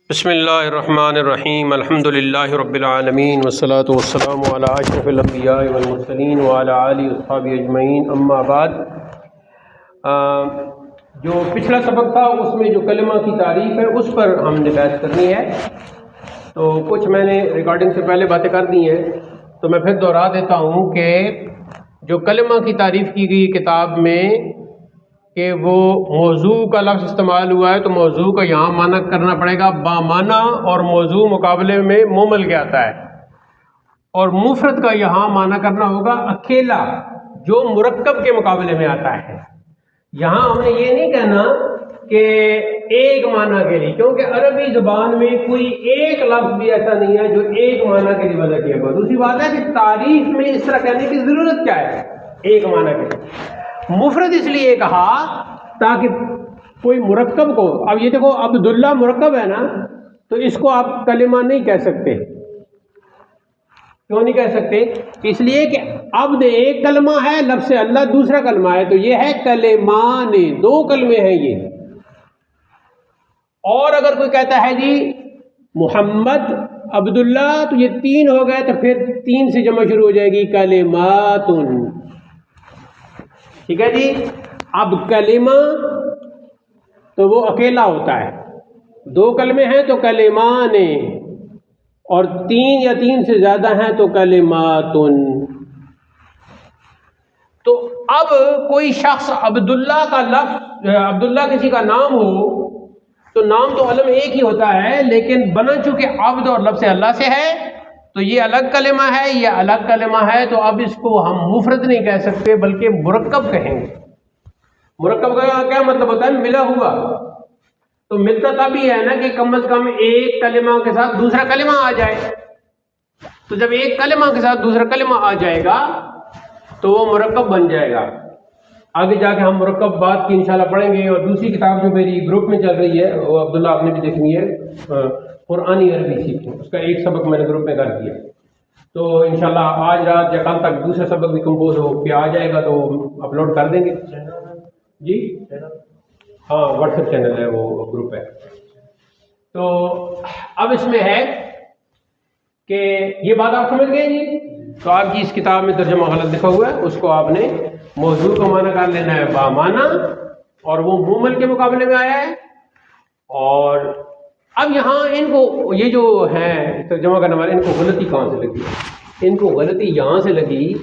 بسم اللہ الرحمن الرحیم الحمد للہ رب العالمین والصلاة والسلام علی اشرف الانبیاء والمرسلین وعلی آلہ واصحابہ اجمعین، اما بعد۔ جو پچھلا سبق تھا اس میں جو کلمہ کی تعریف ہے اس پر ہم نے بحث کرنی ہے، تو کچھ میں نے ریکارڈنگ سے پہلے باتیں کر دی ہیں، تو میں پھر دوہرا دیتا ہوں کہ جو کلمہ کی تعریف کی گئی کتاب میں کہ وہ موضوع کا لفظ استعمال ہوا ہے، تو موضوع کا یہاں معنی کرنا پڑے گا بامعنی، اور موضوع مقابلے میں مومل کے آتا ہے، اور مفرد کا یہاں معنی کرنا ہوگا اکیلا، جو مرکب کے مقابلے میں آتا ہے۔ یہاں ہم نے یہ نہیں کہنا کہ ایک معنی کے لیے، کیونکہ عربی زبان میں کوئی ایک لفظ بھی ایسا نہیں ہے جو ایک معنی کے لیے وضع کیا گیا۔ دوسری بات ہے کہ تعریف میں اس طرح کہنے کی ضرورت کیا ہے ایک معنی کے لیے۔ مفرد اس لیے کہا تاکہ کوئی مرکب کو، اب یہ دیکھو عبداللہ مرکب ہے نا، تو اس کو آپ کلمہ نہیں کہہ سکتے۔ کیوں نہیں کہہ سکتے؟ اس لیے کہ عبد ایک کلمہ ہے، لفظ اللہ دوسرا کلمہ ہے، تو یہ ہے کلمان، دو کلمے ہیں یہ۔ اور اگر کوئی کہتا ہے جی محمد عبداللہ، تو یہ تین ہو گئے، تو پھر تین سے جمع شروع ہو جائے گی کلمات۔ ٹھیک ہے جی۔ اب کلمہ تو وہ اکیلا ہوتا ہے، دو کلمے ہیں تو کلمان، اور تین یا تین سے زیادہ ہیں تو کلمات۔ تو اب کوئی شخص عبداللہ کا لفظ، عبداللہ کسی کا نام ہو، تو نام تو علم ایک ہی ہوتا ہے، لیکن بنا چونکہ عبد اور لفظ اللہ سے ہے تو یہ الگ کلمہ ہے، یہ الگ کلمہ ہے، تو اب اس کو ہم مفرد نہیں کہہ سکتے بلکہ مرکب کہیں گے۔ مرکب کا کیا مطلب ہوتا ہے؟ ملا ہوا۔ تو ملتا تب ہی ہے نا کہ کم از کم ایک کلمہ کے ساتھ دوسرا کلمہ آ جائے، تو جب ایک کلمہ کے ساتھ دوسرا کلمہ آ جائے گا تو وہ مرکب بن جائے گا۔ آگے جا کے ہم مرکب بات کی انشاءاللہ پڑھیں گے، اور دوسری کتاب جو میری گروپ میں چل رہی ہے وہ عبداللہ آپ نے بھی دیکھنی ہے، قرآنی عربی سیکھیں، اس کا ایک سبق میں نے گروپ میں کر دیا، تو انشاءاللہ آج رات یا کل تک دوسرا سبق بھی کمپوز ہو کے آ جائے گا، تو اپلوڈ کر دیں گے جی۔ ہاں واٹس ایپ چینل ہے، وہ گروپ ہے۔ تو اب اس میں ہے کہ یہ بات آپ سمجھ گئے جی۔ تو آپ کی اس کتاب میں ترجمہ غلط لکھا ہوا ہے، اس کو آپ نے موضوع کا معنی کر لینا ہے بامعنی، اور وہ مومل کے مقابلے میں آیا ہے۔ اور اب یہاں ان کو یہ جو ہے ترجمہ کرنے والے، ان کو غلطی کہاں سے لگی؟ ان کو غلطی یہاں سے لگی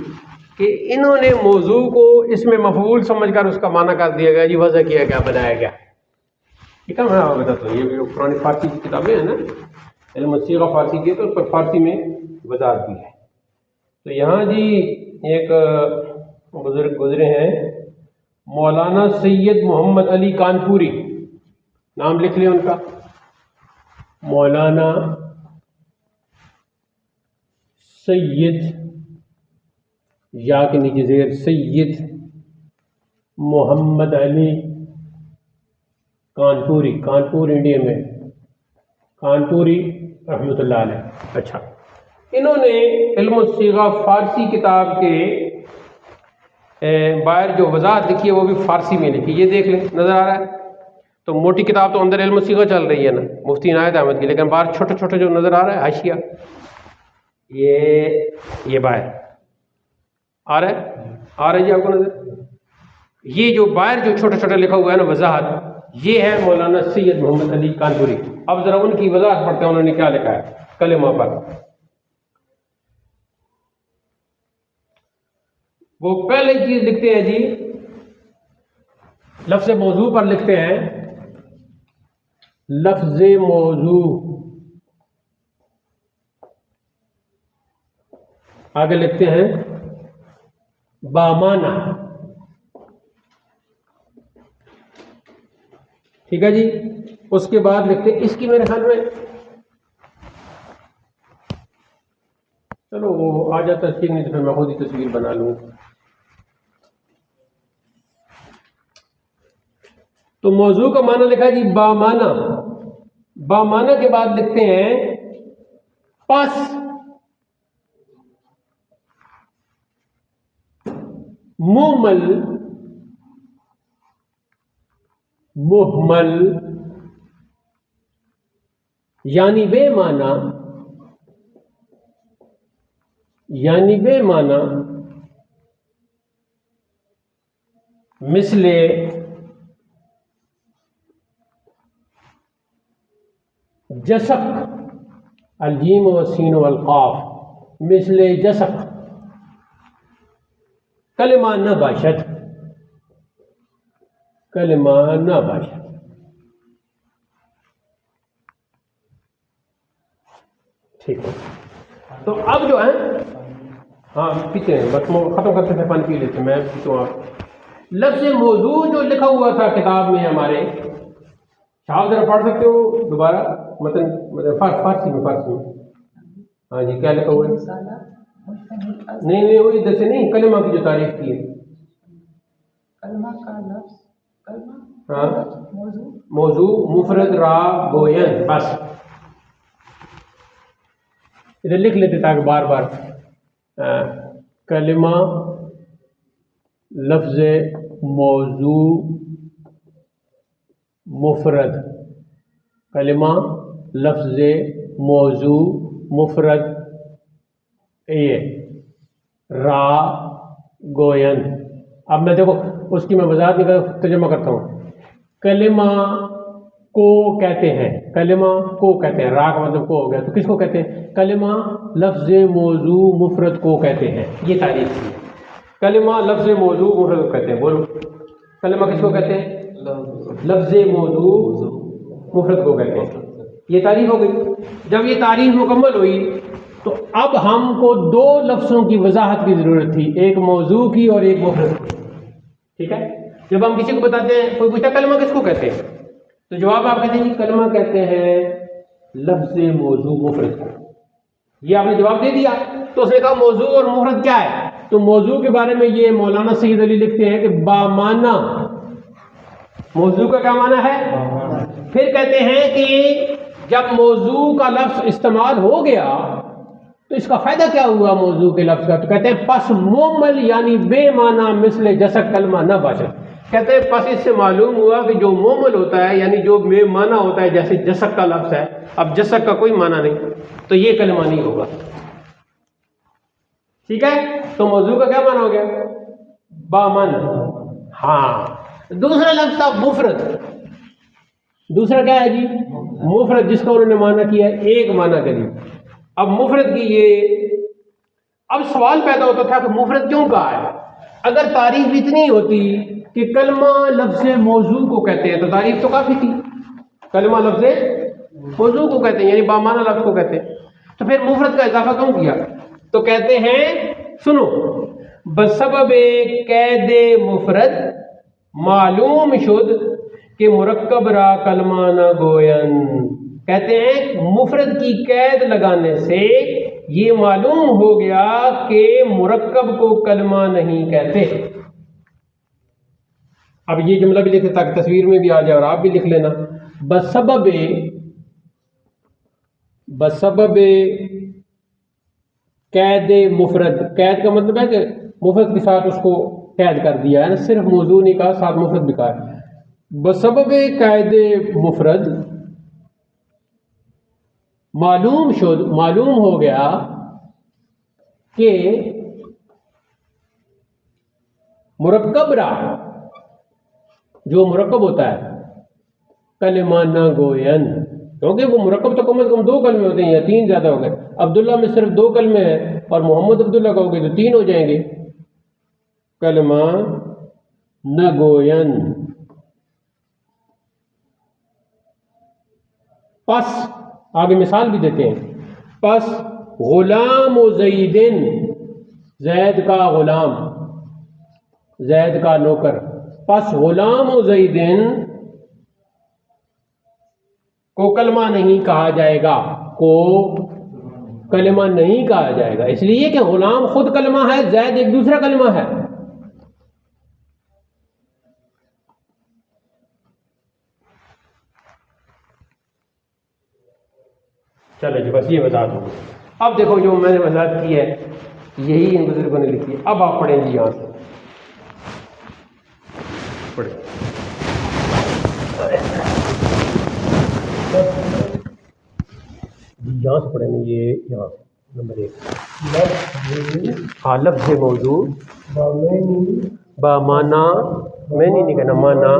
کہ انہوں نے موضوع کو اس میں مفعول سمجھ کر اس کا معنی کر دیا گیا جی، وضع کیا گیا، بنایا گیا۔ ٹھیک ہے، میں آپ بتاتا ہوں، یہ پرانی فارسی کی کتابیں ہیں نا، علم الصیغہ فارسی کی ہے، تو اس پر فارسی میں وضاحت بھی ہے۔ تو یہاں جی ایک بزرگ گزرے ہیں، مولانا سید محمد علی کانپوری، نام لکھ لیں ان کا، مولانا سید، یا کے نیچے زیر سید محمد علی کانپوری، کانپور انڈیا میں، کانپوری رحمۃ اللہ علیہ۔ اچھا، انہوں نے علم الصیغہ فارسی کتاب کے باہر جو وضاحت لکھی ہے وہ بھی فارسی میں لکھی، یہ دیکھ لیں، نظر آ رہا ہے؟ تو موٹی کتاب تو اندر علم الصیغہ چل رہی ہے نا، مفتی عنایت احمد کی، لیکن باہر چھوٹے چھوٹے جو نظر آ رہا ہے حاشیہ، یہ باہر آ رہا ہے جی آپ کو نظر؟ یہ جو باہر جو چھوٹے چھوٹے لکھا ہوا ہے نا وضاحت، یہ ہے مولانا سید محمد علی کانپوری۔ اب ذرا ان کی وضاحت پڑھتے ہیں، انہوں نے کیا لکھا ہے کلمہ پر۔ وہ پہلی چیز لکھتے ہیں جی، لفظ موضوع پر لکھتے ہیں، لفظ موضوع، آگے لکھتے ہیں بامعنی۔ ٹھیک ہے جی۔ اس کے بعد لکھتے ہیں، اس کی میرے خیال میں چلو وہ آ جاتا ہے، ٹھیک نہیں تو پھر میں خود ہی تصویر بنا لوں۔ تو موضوع کا معنی لکھا جی بامعنی، بامعنی کے بعد لکھتے ہیں پس مہمل، محمل یعنی بے معنی، یعنی بے معنی مثل جسق، الجیم والسین والقاف، مثل جسق کلمہ نہ باشد، کلمہ نہ باشد. ٹھیک ہے، تو اب جو ہے ہاں پیتے ہیں، بس ختم کرتے تھے، پانی پی لیتے میں پیتا ہوں. آپ لفظ موضوع جو لکھا ہوا تھا کتاب میں ہمارے، آپ ذرا پڑھ سکتے ہو دوبارہ مطلب فارسی میں، فارسی میں. ہاں جی، کیا لکھا ہوا ہے؟ نہیں وہی ادھر سے نہیں، کلمہ کی جو تعریف کی ہے. کلمہ کا لفظ، کلمہ ہاں، موضوع مفرد را گوین، بس ادھر لکھ لیتے تاکہ بار بار. کلمہ لفظ موضوع مفرد، کلمہ لفظ موضوع مفرد را گوین. اب میں دیکھو اس کی میں وضاحت نہیں کر، ترجمہ کرتا ہوں. کلمہ کو کہتے ہیں، کلمہ کو کہتے ہیں، را کا مطلب کو ہو گیا، تو کس کو کہتے ہیں؟ کلمہ لفظ موضوع مفرد کو کہتے ہیں. یہ تعریف ہے، کلمہ لفظ موضوع مفرد کو کہتے ہیں. بولو، کلمہ کس کو کہتے ہیں؟ لفظ موضوع مفرد کو کہتے ہیں. یہ تعریف ہو گئی. جب یہ تعریف مکمل ہوئی تو اب ہم کو دو لفظوں کی وضاحت کی ضرورت تھی، ایک موضوع کی اور ایک مفرد کی. ٹھیک ہے، جب ہم کسی کو بتاتے ہیں، کوئی پوچھتا کلمہ کس کو کہتے ہیں، تو جواب آپ کہتے ہیں کلمہ کہتے ہیں لفظ موضوع مفرد کو. یہ آپ نے جواب دے دیا. تو اس نے کہا موضوع اور مفرد کیا ہے؟ تو موضوع کے بارے میں یہ مولانا سید علی لکھتے ہیں کہ بامعنی. موضوع کا کیا معنی ہے؟ پھر کہتے ہیں کہ جب موضوع کا لفظ استعمال ہو گیا تو اس کا فائدہ کیا ہوا موضوع کے لفظ کا؟ تو کہتے ہیں پس مومل یعنی بے معنی مثل جسق کلمہ نہ باشد. کہتے ہیں پس اس سے معلوم ہوا کہ جو مومل ہوتا ہے یعنی جو بے معنی ہوتا ہے، جیسے جسق کا لفظ ہے، اب جسق کا کوئی معنی نہیں، تو یہ کلمہ نہیں ہوگا. ٹھیک ہے، تو موضوع کا کیا معنی ہو گیا؟ بامن. ہاں، دوسرا لفظ تھا مفرد. دوسرا کیا ہے جی؟ مفرد، جس کا انہوں نے معنی کیا ہے ایک معنی کریے. اب مفرد کی یہ اب سوال پیدا ہوتا تھا کہ مفرد کیوں کہا ہے؟ اگر تعریف اتنی ہوتی کہ کلمہ لفظ موضوع کو کہتے ہیں تو تعریف تو کافی تھی. کلمہ لفظ موضوع کو کہتے ہیں یعنی بامعنی لفظ کو کہتے ہیں، تو پھر مفرد کا اضافہ کیوں کیا؟ تو کہتے ہیں سنو، بسبب قید مفرد معلوم شد کہ مرکب را کلمہ نہ گوین. کہتے ہیں مفرد کی قید لگانے سے یہ معلوم ہو گیا کہ مرکب کو کلمہ نہیں کہتے. اب یہ جملہ بھی لکھے تاکہ تصویر میں بھی آ جائے اور آپ بھی لکھ لینا. بسبب قید مفرد، قید کا مطلب ہے کہ مفرد کے ساتھ اس کو قید کر دیا ہے نا، صرف موضوع نہیں کہا، ساتھ مفرد بھی کہا ہے. بسبب قید مفرد معلوم شد، معلوم ہو گیا کہ مرکب را، جو مرکب ہوتا ہے، کلمہ نہ گوین، کیونکہ وہ مرکب تو کم از کم دو کلمے ہوتے ہیں یا تین زیادہ ہو گئے. عبداللہ میں صرف دو کلمے ہیں اور محمد عبداللہ کہو گے تو تین ہو جائیں گے. کلمہ نہ گوین. پس آگے مثال بھی دیتے ہیں. پس غلام و زیدن، زید کا غلام، زید کا نوکر. پس غلام و زیدن کو کلمہ نہیں کہا جائے گا، کو کلمہ نہیں کہا جائے گا، اس لیے کہ غلام خود کلمہ ہے، زید ایک دوسرا کلمہ ہے. چلے جی، بس یہ وضاحت ہوگی. اب دیکھو جو میں نے وضاحت کی ہے یہی ان بزرگوں نے لکھی ہے. اب آپ پڑھیں جی، یہاں سے پڑھیں. یہاں سے پڑھیں یہ یہاں نمبر 1 لفظ ہاں لفظ موجود بامینی با مانا میں نہیں کہنا مانا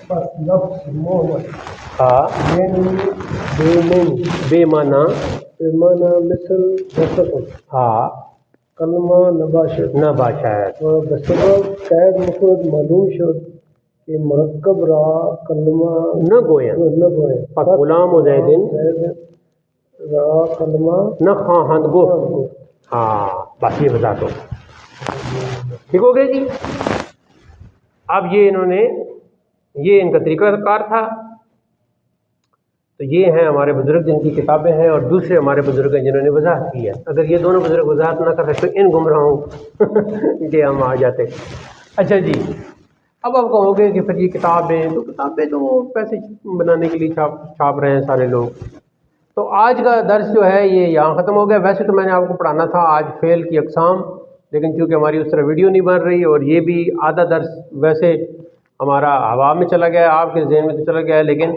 پس لفظ محمد ہاں مینی بے مینی بے مانا بے معنی مثل بسط ہاں کلمہ نباشت نہ باشد و بسبب قید مفرد معلوم شد کہ مرکب را کلمہ نہ گویا نہ گوئے پس غلام و زیدن را کلمہ نہ خواہند گفت ہاں بس یہ بتا دو ٹھیک ہو گیا جی. اب یہ انہوں نے یہ ان کا طریقہ کار تھا. تو یہ ہیں ہمارے بزرگ جن کی کتابیں ہیں اور دوسرے ہمارے بزرگ ہیں جنہوں نے وضاحت کی ہے. اگر یہ دونوں بزرگ وضاحت نہ کر سکتے ان گمراہوں کہ ہم آ جاتے. اچھا جی اب آپ کہو گے کہ پھر یہ کتابیں تو وہ پیسے بنانے کے لیے چھاپ رہے ہیں سارے لوگ. تو آج کا درس جو ہے یہ یہاں ختم ہو گیا. ویسے تو میں نے آپ کو پڑھانا تھا آج فعل کی اقسام، لیکن چونکہ ہماری اس طرح ویڈیو نہیں بن رہی اور یہ بھی آدھا درس ویسے ہمارا ہوا میں چلا گیا ہے، آپ کے ذہن میں تو چلا گیا ہے، لیکن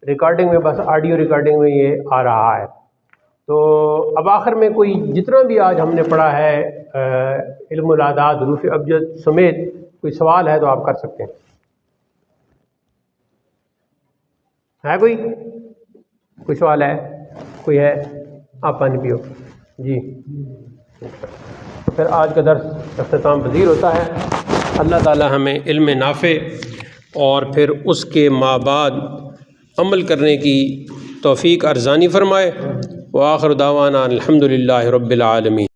ریکارڈنگ میں بس آڈیو ریکارڈنگ میں یہ آ رہا ہے. تو اب آخر میں کوئی جتنا بھی آج ہم نے پڑھا ہے علم الاعداد حروف ابجد سمیت کوئی سوال ہے تو آپ کر سکتے ہیں. ہے کوئی سوال ہے؟ کوئی ہے؟ آپ پانی پیو جی. پھر آج کا درس اختتام پذیر ہوتا ہے. اللہ تعالی ہمیں علم نافع اور پھر اس کے ما بعد عمل کرنے کی توفیق ارزانی فرمائے. وآخر دعوانا الحمدللہ رب العالمین.